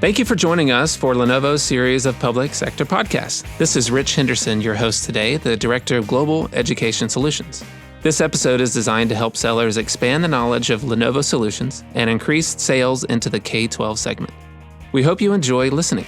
Thank you for joining us for Lenovo's series of public sector podcasts. This is Rich Henderson, your host today, the Director of Global Education Solutions. This episode is designed to help sellers expand the knowledge of Lenovo solutions and increase sales into the K-12 segment. We hope you enjoy listening.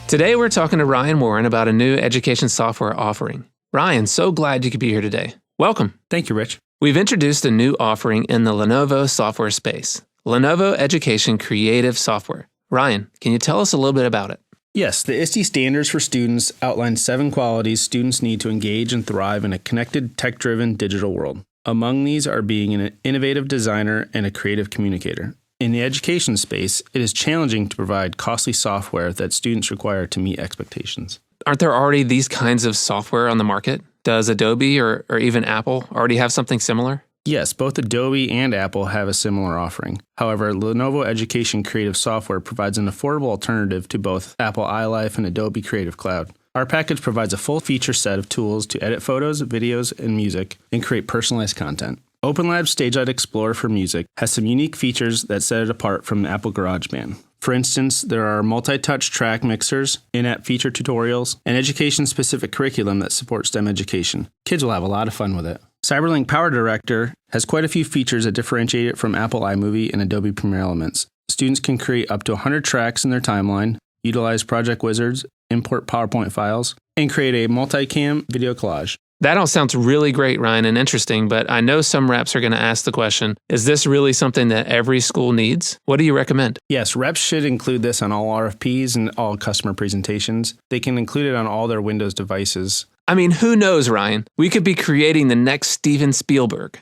Today, we're talking to Ryan Warren about a new education software offering. Ryan, so glad you could be here today. Welcome. Thank you, Rich. We've introduced a new offering in the Lenovo software space, Lenovo Education Creative Software. Ryan, can you tell us a little bit about it? Yes, the ISTE standards for students outline 7 qualities students need to engage and thrive in a connected, tech-driven digital world. Among these are being an innovative designer and a creative communicator. In the education space, it is challenging to provide costly software that students require to meet expectations. Aren't there already these kinds of software on the market? Does Adobe or even Apple already have something similar? Yes, both Adobe and Apple have a similar offering. However, Lenovo Education Creative Software provides an affordable alternative to both Apple iLife and Adobe Creative Cloud. Our package provides a full feature set of tools to edit photos, videos, and music and create personalized content. OpenLab's StageLight Explorer for music has some unique features that set it apart from Apple GarageBand. For instance, there are multi-touch track mixers, in-app feature tutorials, and education-specific curriculum that supports STEM education. Kids will have a lot of fun with it. CyberLink Power Director has quite a few features that differentiate it from Apple iMovie and Adobe Premiere Elements. Students can create up to 100 tracks in their timeline, utilize project wizards, import PowerPoint files, and create a multicam video collage. That all sounds really great, Ryan, and interesting, but I know some reps are going to ask the question, is this really something that every school needs? What do you recommend? Yes, reps should include this on all RFPs and all customer presentations. They can include it on all their Windows devices. I mean, who knows, Ryan? We could be creating the next Steven Spielberg.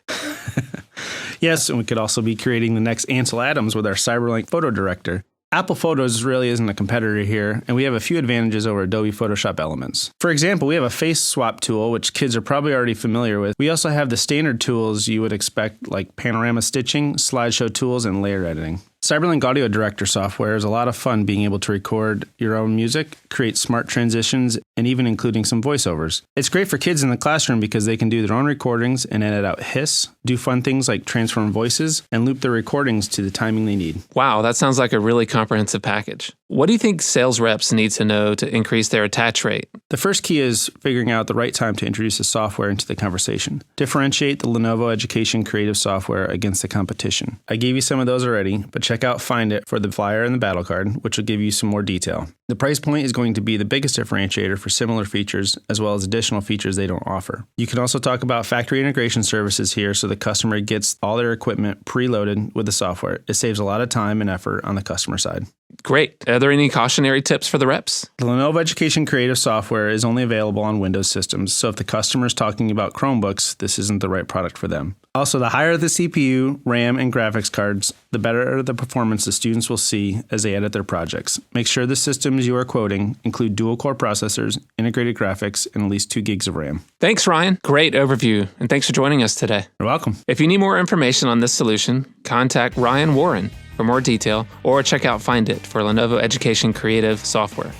Yes, and we could also be creating the next Ansel Adams with our CyberLink Photo Director. Apple Photos really isn't a competitor here, and we have a few advantages over Adobe Photoshop Elements. For example, we have a face swap tool, which kids are probably already familiar with. We also have the standard tools you would expect, like panorama stitching, slideshow tools, and layer editing. CyberLink Audio Director software is a lot of fun being able to record your own music, create smart transitions, and even including some voiceovers. It's great for kids in the classroom because they can do their own recordings and edit out hiss, do fun things like transform voices, and loop their recordings to the timing they need. Wow, that sounds like a really comprehensive package. What do you think sales reps need to know to increase their attach rate? The first key is figuring out the right time to introduce the software into the conversation. Differentiate the Lenovo Education Creative Software against the competition. I gave you some of those already, but check out Find It for the flyer and the battle card, which will give you some more detail. The price point is going to be the biggest differentiator for similar features, as well as additional features they don't offer. You can also talk about factory integration services here so the customer gets all their equipment preloaded with the software. It saves a lot of time and effort on the customer side. Great. Are there any cautionary tips for the reps? The Lenovo Education Creative Software is only available on Windows systems, so if the customer is talking about Chromebooks, this isn't the right product for them. Also, the higher the CPU, RAM, and graphics cards, the better the performance the students will see as they edit their projects. Make sure the systems you are quoting include dual-core processors, integrated graphics, and at least 2 gigs of RAM. Thanks, Ryan. Great overview, and thanks for joining us today. You're welcome. If you need more information on this solution, contact Ryan Warren for more detail, or check out Find It for Lenovo Education Creative Software.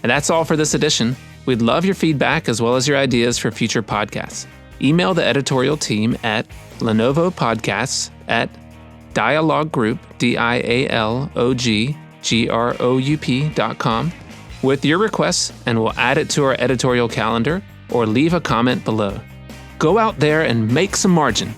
And that's all for this edition. We'd love your feedback as well as your ideas for future podcasts. Email the editorial team at lenovopodcasts@dialoggroup, dialoggroup.com with your requests, and we'll add it to our editorial calendar or leave a comment below. Go out there and make some margin.